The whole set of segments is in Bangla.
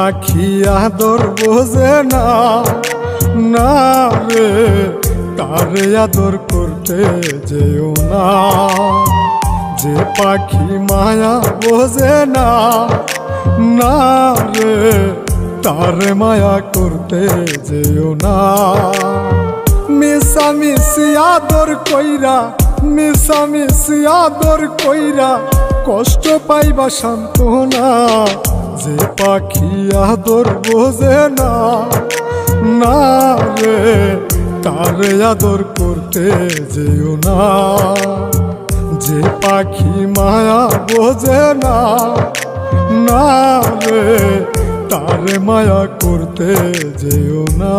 পাখি আদর বোঝে না, না রে তারে আদর করতে যেও না। যে পাখি মায়া বোঝে না, না রে তারে মায়া করতে যেও না। মিশামিশি আদর কইরা, মিশামিশি আদর কইরা কষ্ট পাইবা সান্ত্বনা। যে পাখি আদর বোঝে না, না রে তারে আদর করতে যেও না। যে পাখি মায়া বোঝে না, না রে তারে মায়া করতে যেও না।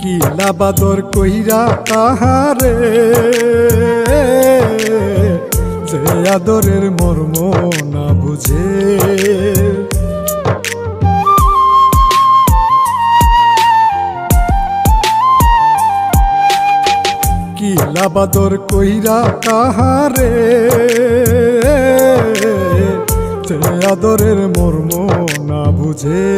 কিলা বাদর কইরা তাহারে, যে আদরের মর্ম না বুঝে। কিলা বাদর কইরা তাহারে, যে আদরের মর্ম না বুঝে।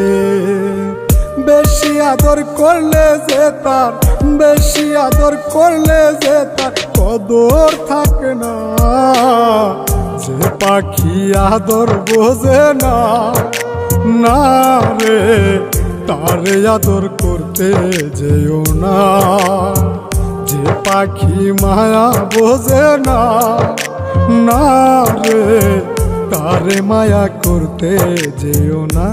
বেশি আদর করলে যে তার, বেশি আদর করলে যে তার কদর থাকে না। যে পাখি আদর বোঝে না, না রে তারে আদর করতে যেও না। যে পাখি মায়া বোঝে না, না রে তারে মায়া করতে যেও না।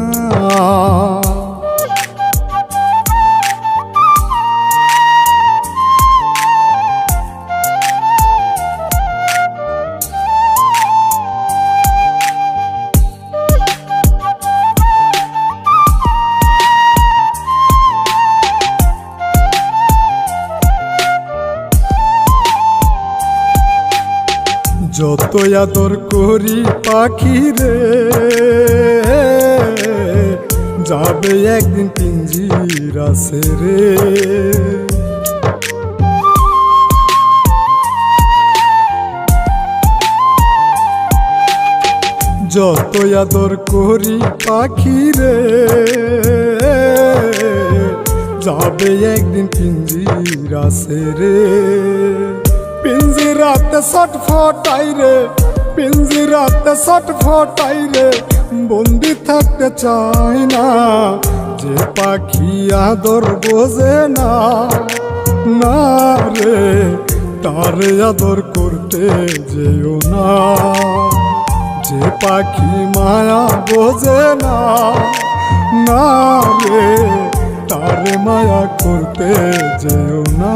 যত আদর করি পাখি রে, যাবে একদিন পিঞ্জিরা ছেড়ে। যত আদর করি পাখি রে, যাবে একদিন পিঞ্জিরা ছেড়ে। পিঞ্জিরাতে ছটফটাই রে, পিঞ্জিরাতে ছটফটাই রে, বন্দি থাকতে চাই না। যে পাখি আদর বোঝে না, না রে তারে আদর করতে যেও না। যে পাখি মায়া বোঝে না, না রে তারে মায়া করতে যেও না।